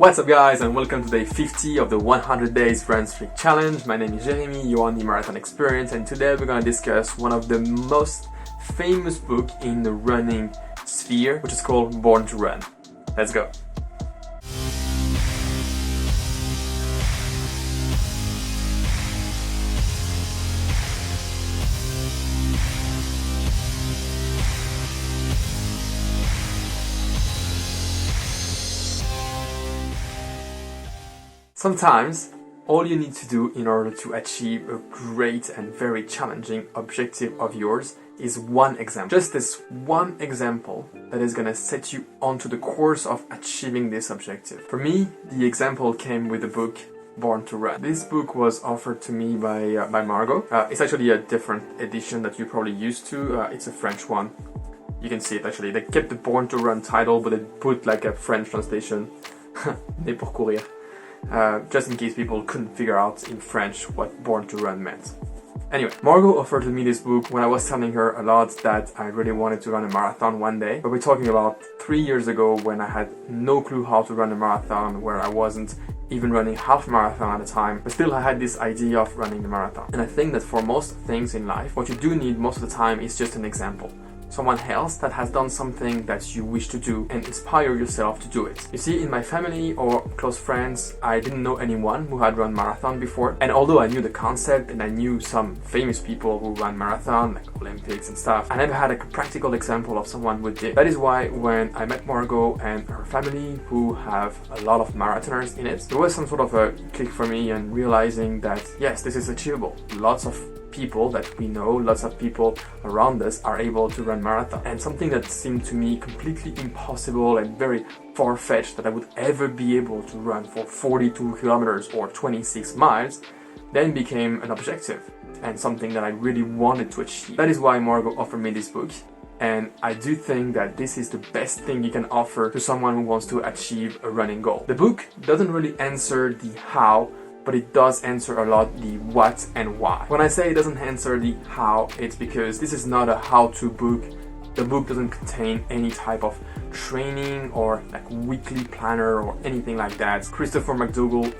What's up guys, and welcome to day 50 of the 100 days RunStreak challenge. My name is Jeremy, you're on the marathon experience, and today we're going to discuss one of the most famous books in the running sphere, which is called Born to Run. Let's go. Sometimes, all you need to do in order to achieve a great and very challenging objective of yours is one example. Just this one example that is going to set you onto the course of achieving this objective. For me, the example came with the book Born to Run. This book was offered to me by Margot. It's actually a different edition that you're probably used to. It's a French one. You can see it actually. They kept the Born to Run title, but they put like a French translation. Né pour courir. Just in case people couldn't figure out in French what Born to Run meant. Anyway, Margot offered me this book when I was telling her a lot that I really wanted to run a marathon one day. But we're talking about 3 years ago when I had no clue how to run a marathon, where I wasn't even running half a marathon at a time, but still I had this idea of running the marathon. And I think that for most things in life, what you do need most of the time is just an example. Someone else that has done something that you wish to do and inspire yourself to do it. You see, in my family or close friends, I didn't know anyone who had run marathon before, and although I knew the concept and I knew some famous people who ran marathon, like Olympics and stuff, I never had a practical example of someone who did. That is why when I met Margot and her family, who have a lot of marathoners in it, there was some sort of a click for me and realizing that yes, this is achievable. Lots of people that we know, lots of people around us are able to run marathon. And something that seemed to me completely impossible and very far-fetched that I would ever be able to run for 42 kilometers or 26 miles then became an objective and something that I really wanted to achieve. That is why Margot offered me this book, and I do think that this is the best thing you can offer to someone who wants to achieve a running goal. The book doesn't really answer the how, but it does answer a lot the what and why. When I say it doesn't answer the how, it's because this is not a how-to book. The book doesn't contain any type of training or like weekly planner or anything like that. Christopher McDougall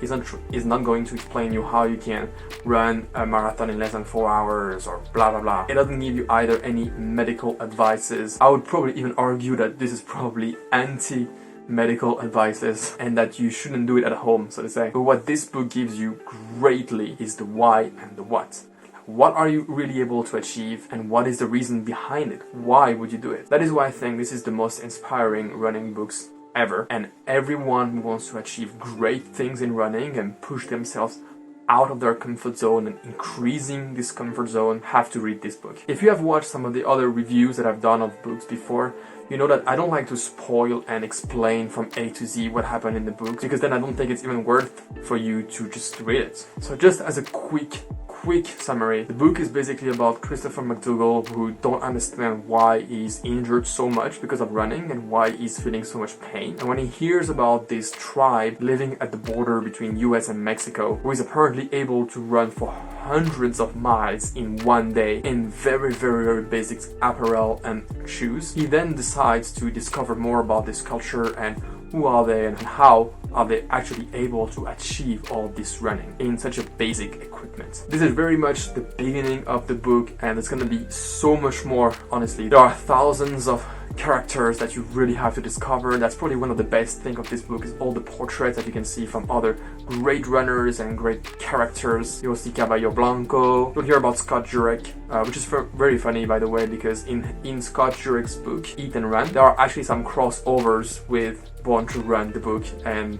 is not going to explain you how you can run a marathon in less than 4 hours or blah blah blah. It doesn't give you either any medical advices. I would probably even argue that this is probably medical advices and that you shouldn't do it at home, so to say. But what this book gives you greatly is the why and the what. What are you really able to achieve, and what is the reason behind it? Why would you do it? That is why I think this is the most inspiring running books ever, and everyone who wants to achieve great things in running and push themselves out of their comfort zone and increasing this comfort zone have to read this book. If you have watched some of the other reviews that I've done of books before, you know that I don't like to spoil and explain from A to Z what happened in the book, because then I don't think it's even worth for you to just read it. So just as a quick summary, the book is basically about Christopher McDougall, who don't understand why he's injured so much because of running and why he's feeling so much pain. And when he hears about this tribe living at the border between US and Mexico, who is apparently able to run for hundreds of miles in one day in very basic apparel and shoes, he then decides to discover more about this culture and who are they and how are they actually able to achieve all this running in such a basic equipment. This is very much the beginning of the book, and it's gonna be so much more, honestly. There are thousands of characters that you really have to discover. That's probably one of the best things of this book, is all the portraits that you can see from other great runners and great characters. You'll see Caballo Blanco. You'll hear about Scott Jurek, which is very funny, by the way, because in Scott Jurek's book, Eat and Run, there are actually some crossovers with Born to Run, the book, and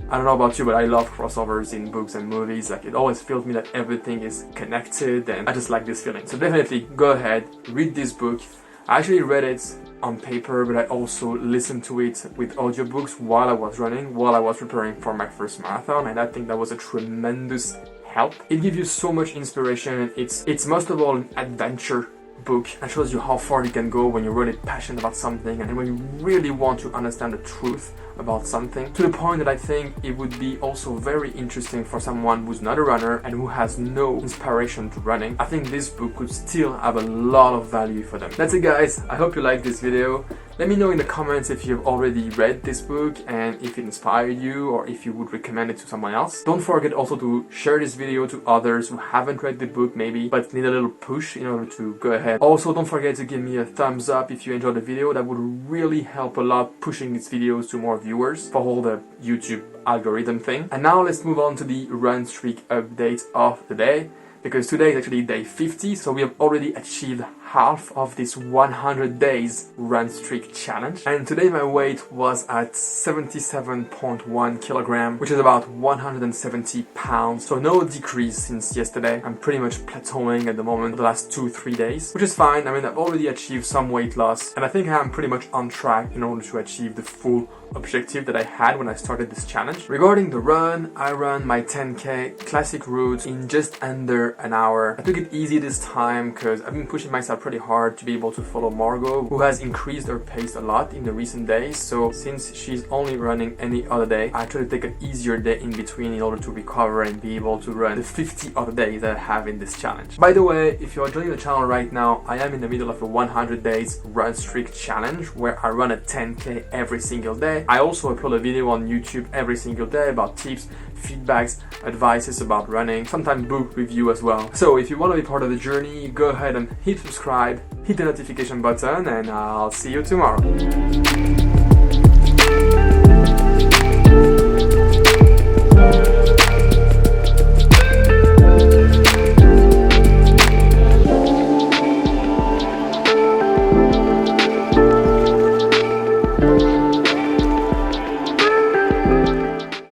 I don't know about you, but I love crossovers in books and movies. Like, it always feels me that everything is connected, and I just like this feeling. So definitely go ahead, read this book. I actually read it on paper, but I also listened to it with audiobooks while I was running, while I was preparing for my first marathon, and I think that was a tremendous help. It gives you so much inspiration. It's most of all an adventure book that shows you how far you can go when you're really passionate about something and when you really want to understand the truth about something, to the point that I think it would be also very interesting for someone who's not a runner and who has no inspiration to running. I think this book could still have a lot of value for them. That's it guys, I hope you liked this video. Let me know in the comments if you've already read this book and if it inspired you or if you would recommend it to someone else. Don't forget also to share this video to others who haven't read the book maybe, but need a little push in order to go ahead. Also, don't forget to give me a thumbs up if you enjoyed the video. That would really help a lot pushing these videos to more viewers for all the YouTube algorithm thing. And now let's move on to the RunStreak update of the day, because today is actually day 50, so we have already achieved half of this 100 days RunStreak challenge. And today my weight was at 77.1 kilogram, which is about 170 pounds. So no decrease since yesterday. I'm pretty much plateauing at the moment for the last 2-3 days, which is fine. I mean, I've already achieved some weight loss, and I think I'm pretty much on track in order to achieve the full objective that I had when I started this challenge. Regarding the run, I ran my 10k classic route in just under an hour. I took it easy this time because I've been pushing myself pretty hard to be able to follow Margot, who has increased her pace a lot in the recent days. So since she's only running any other day, I try to take an easier day in between in order to recover and be able to run the 50 other days that I have in this challenge. By the way, if you're joining the channel right now, I am in the middle of a 100 days RunStreak challenge where I run a 10k every single day. I also upload a video on YouTube every single day about tips, feedbacks, advices about running, sometimes book review as well. So if you want to be part of the journey, go ahead and hit subscribe, hit the notification button, and I'll see you tomorrow.